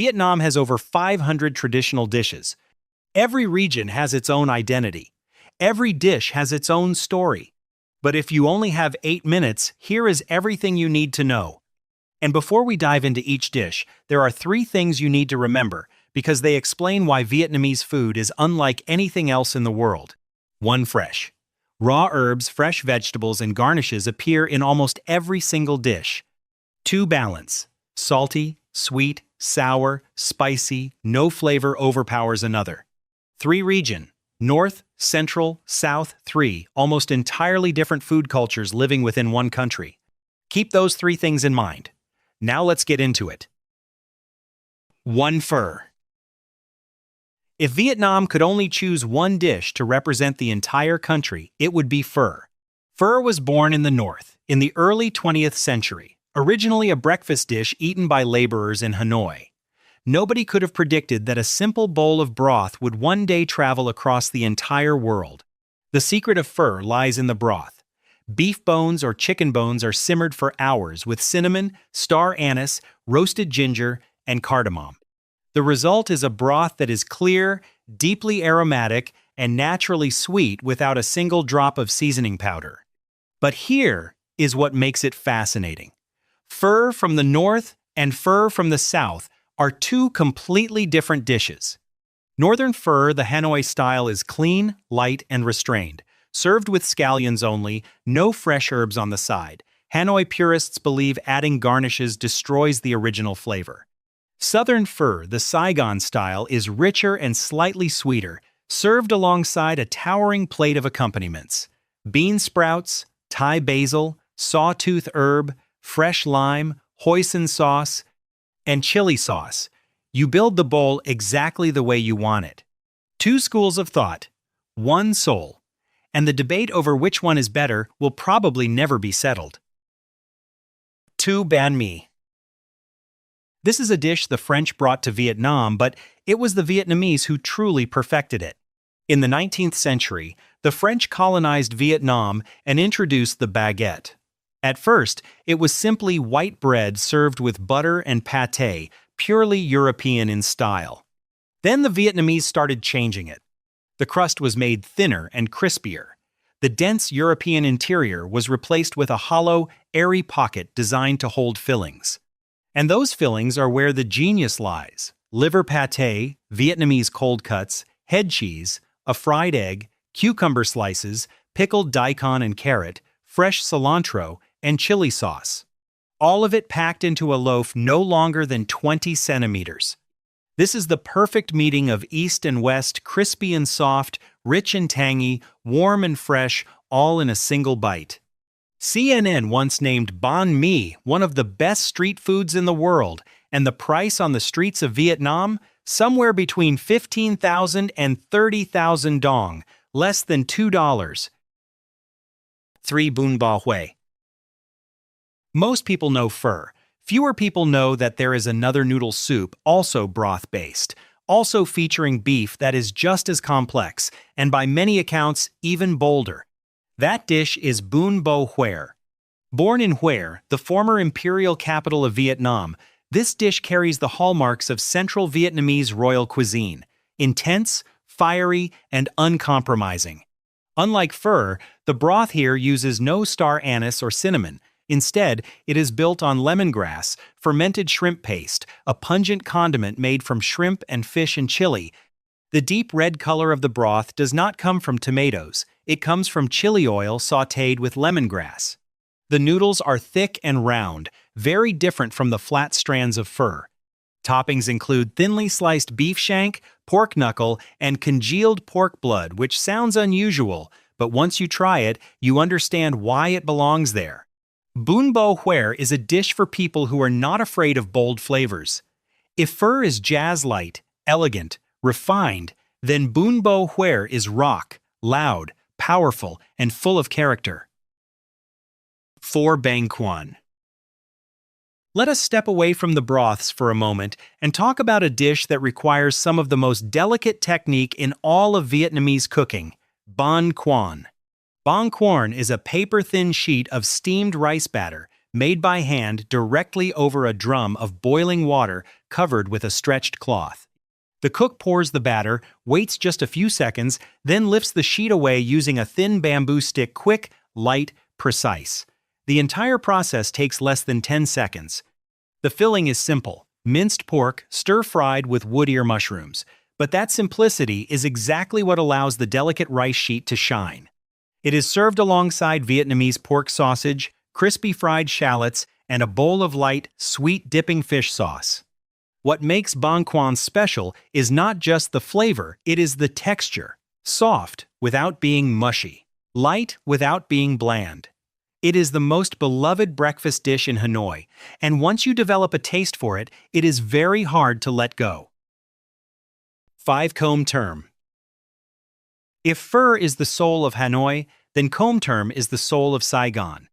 Vietnam has over 500 traditional dishes. Every region has its own identity. Every dish has its own story. But if you only have 8 minutes, here is everything you need to know. And before we dive into each dish, there are 3 things you need to remember, because they explain why Vietnamese food is unlike anything else in the world. 1. Fresh. Raw herbs, fresh vegetables, and garnishes appear in almost every single dish. 2. Balance. Salty, sweet, sour, spicy, no flavor overpowers another. 3. Region. North, Central, South, 3, almost entirely different food cultures living within one country. Keep those 3 things in mind. Now let's get into it. 1. Pho. If Vietnam could only choose one dish to represent the entire country, it would be pho. Pho was born in the north, in the early 20th century, originally a breakfast dish eaten by laborers in Hanoi. Nobody could have predicted that a simple bowl of broth would one day travel across the entire world. The secret of pho lies in the broth. Beef bones or chicken bones are simmered for hours with cinnamon, star anise, roasted ginger, and cardamom. The result is a broth that is clear, deeply aromatic, and naturally sweet without a single drop of seasoning powder. But here is what makes it fascinating. Pho from the north and pho from the south are 2 completely different dishes. Northern pho, the Hanoi style, is clean, light, and restrained. Served with scallions only, no fresh herbs on the side. Hanoi purists believe adding garnishes destroys the original flavor. Southern pho, the Saigon style, is richer and slightly sweeter, served alongside a towering plate of accompaniments. Bean sprouts, Thai basil, sawtooth herb, fresh lime, hoisin sauce, and chili sauce. You build the bowl exactly the way you want it. 2 schools of thought, 1 soul, and the debate over which one is better will probably never be settled. 2. Banh mi. This is a dish the French brought to Vietnam, but it was the Vietnamese who truly perfected it. In the 19th century, the French colonized Vietnam and introduced the baguette. At first, it was simply white bread served with butter and pâté, purely European in style. Then the Vietnamese started changing it. The crust was made thinner and crispier. The dense European interior was replaced with a hollow, airy pocket designed to hold fillings. And those fillings are where the genius lies: liver pâté, Vietnamese cold cuts, head cheese, a fried egg, cucumber slices, pickled daikon and carrot, fresh cilantro, and chili sauce. All of it packed into a loaf no longer than 20 centimeters. This is the perfect meeting of east and west, crispy and soft, rich and tangy, warm and fresh, all in a single bite. CNN once named banh mi one of the best street foods in the world, and the price on the streets of Vietnam? Somewhere between 15,000 and 30,000 dong, less than $2. 3. Bún bò Huế. Most people know pho. Fewer people know that there is another noodle soup, also broth-based, also featuring beef that is just as complex, and by many accounts, even bolder. That dish is Bún bò Huế. Born in Huế, the former imperial capital of Vietnam, this dish carries the hallmarks of Central Vietnamese royal cuisine: intense, fiery, and uncompromising. Unlike pho, the broth here uses no star anise or cinnamon. Instead, it is built on lemongrass, fermented shrimp paste, a pungent condiment made from shrimp and fish and chili. The deep red color of the broth does not come from tomatoes. It comes from chili oil sautéed with lemongrass. The noodles are thick and round, very different from the flat strands of pho. Toppings include thinly sliced beef shank, pork knuckle, and congealed pork blood, which sounds unusual, but once you try it, you understand why it belongs there. Bún bò Huế is a dish for people who are not afraid of bold flavors. If pho is jazz-light, elegant, refined, then Bún bò Huế is rock, loud, powerful, and full of character. 4. Banh cuon. Let us step away from the broths for a moment and talk about a dish that requires some of the most delicate technique in all of Vietnamese cooking: banh cuon. Banh cuon is a paper-thin sheet of steamed rice batter, made by hand directly over a drum of boiling water covered with a stretched cloth. The cook pours the batter, waits just a few seconds, then lifts the sheet away using a thin bamboo stick, quick, light, precise. The entire process takes less than 10 seconds. The filling is simple: minced pork, stir-fried with wood ear mushrooms. But that simplicity is exactly what allows the delicate rice sheet to shine. It is served alongside Vietnamese pork sausage, crispy fried shallots, and a bowl of light, sweet dipping fish sauce. What makes banh cuon special is not just the flavor, it is the texture. Soft without being mushy. Light without being bland. It is the most beloved breakfast dish in Hanoi, and once you develop a taste for it, it is very hard to let go. 5 Kom Term. If pho is the soul of Hanoi, then Kom Term is the soul of Saigon.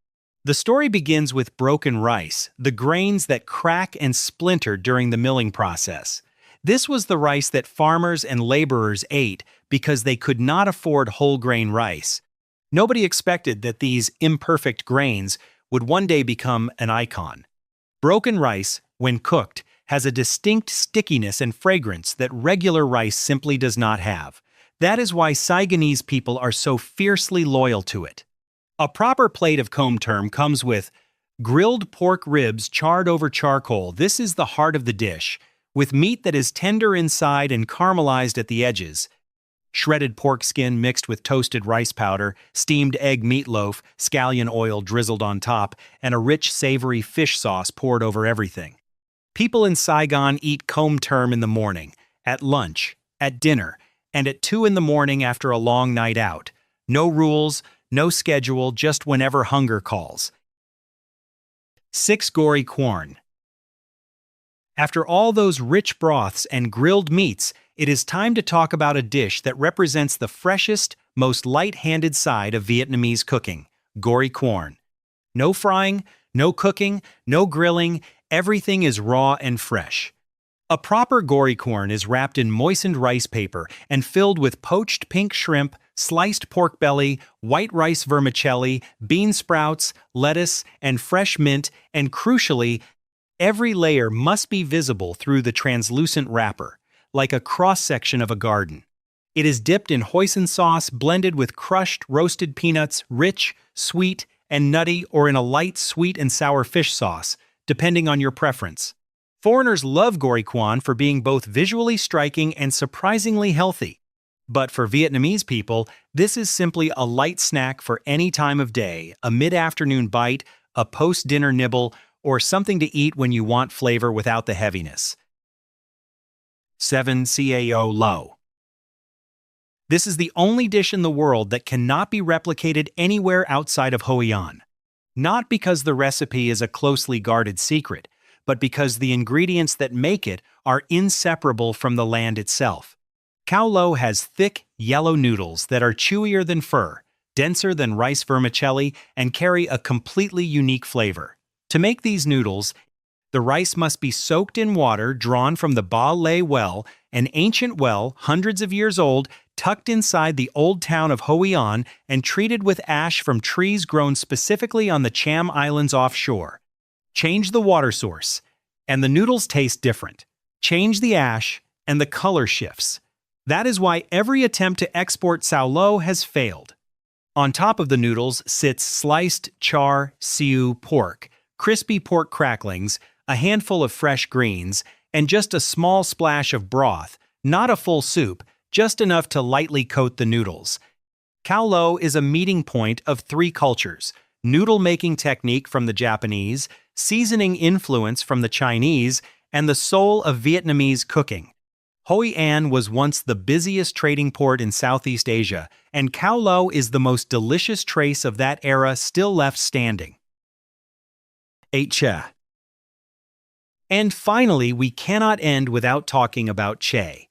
The story begins with broken rice, the grains that crack and splinter during the milling process. This was the rice that farmers and laborers ate because they could not afford whole grain rice. Nobody expected that these imperfect grains would one day become an icon. Broken rice, when cooked, has a distinct stickiness and fragrance that regular rice simply does not have. That is why Saigonese people are so fiercely loyal to it. A proper plate of Kom Term comes with grilled pork ribs charred over charcoal. This is the heart of the dish, with meat that is tender inside and caramelized at the edges. Shredded pork skin mixed with toasted rice powder, steamed egg meatloaf, scallion oil drizzled on top, and a rich, savory fish sauce poured over everything. People in Saigon eat Kom Term in the morning, at lunch, at dinner, and at 2 in the morning after a long night out. No rules, no schedule, just whenever hunger calls. 6 Gory Cuon. After all those rich broths and grilled meats, it is time to talk about a dish that represents the freshest, most light-handed side of Vietnamese cooking: gory cuon. No frying, no cooking, no grilling, everything is raw and fresh. A proper gory cuon is wrapped in moistened rice paper and filled with poached pink shrimp, sliced pork belly, white rice vermicelli, bean sprouts, lettuce, and fresh mint, and crucially, every layer must be visible through the translucent wrapper, like a cross-section of a garden. It is dipped in hoisin sauce blended with crushed roasted peanuts, rich, sweet, and nutty, or in a light sweet and sour fish sauce, depending on your preference. Foreigners love gory cuon for being both visually striking and surprisingly healthy. But for Vietnamese people, this is simply a light snack for any time of day, a mid-afternoon bite, a post-dinner nibble, or something to eat when you want flavor without the heaviness. 7 Cao Lo. This is the only dish in the world that cannot be replicated anywhere outside of Hoi An. Not because the recipe is a closely guarded secret, but because the ingredients that make it are inseparable from the land itself. Cao Lo has thick, yellow noodles that are chewier than pho, denser than rice vermicelli, and carry a completely unique flavor. To make these noodles, the rice must be soaked in water drawn from the Ba Le well, an ancient well hundreds of years old, tucked inside the old town of Hoi An and treated with ash from trees grown specifically on the Cham Islands offshore. Change the water source, and the noodles taste different. Change the ash, and the color shifts. That is why every attempt to export Cao Lo has failed. On top of the noodles sits sliced char siu pork, crispy pork cracklings, a handful of fresh greens, and just a small splash of broth, not a full soup, just enough to lightly coat the noodles. Cao Lo is a meeting point of 3 cultures: noodle-making technique from the Japanese, seasoning influence from the Chinese, and the soul of Vietnamese cooking. Hoi An was once the busiest trading port in Southeast Asia, and Cao Lo is the most delicious trace of that era still left standing. 8 Cha. And finally, we cannot end without talking about Che.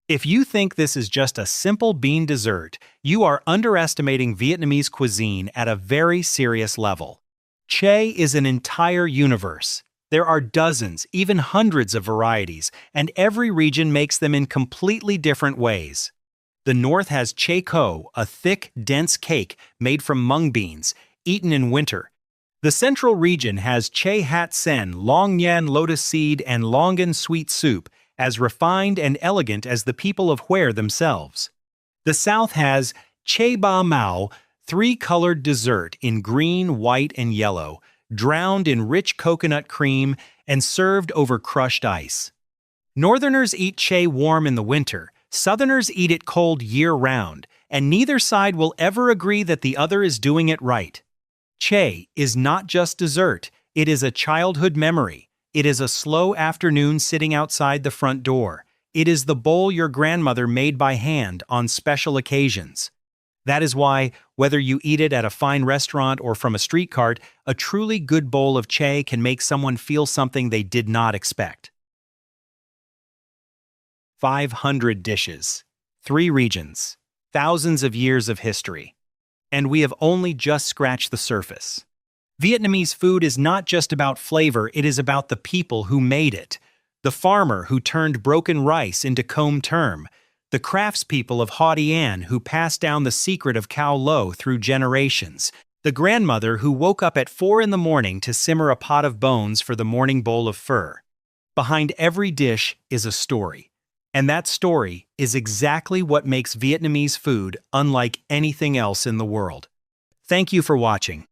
If you think this is just a simple bean dessert, you are underestimating Vietnamese cuisine at a very serious level. Che is an entire universe. There are dozens, even hundreds of varieties, and every region makes them in completely different ways. The north has Che Co, a thick, dense cake made from mung beans, eaten in winter. The central region has Che Hat Sen, Long Nhan lotus seed, and Longan sweet soup, as refined and elegant as the people of Hue themselves. The south has Che Ba Mao, three-colored dessert in green, white, and yellow, drowned in rich coconut cream and served over crushed ice. Northerners eat Che warm in the winter, Southerners eat it cold year-round, and neither side will ever agree that the other is doing it right. Che is not just dessert, it is a childhood memory. It is a slow afternoon sitting outside the front door. It is the bowl your grandmother made by hand on special occasions. That is why, whether you eat it at a fine restaurant or from a street cart, a truly good bowl of Che can make someone feel something they did not expect. 500 dishes, 3 regions, thousands of years of history. And we have only just scratched the surface. Vietnamese food is not just about flavor, it is about the people who made it. The farmer who turned broken rice into com term. The craftspeople of Hoa Dien who passed down the secret of Cao Lo through generations. The grandmother who woke up at 4 in the morning to simmer a pot of bones for the morning bowl of pho. Behind every dish is a story. And that story is exactly what makes Vietnamese food unlike anything else in the world. Thank you for watching.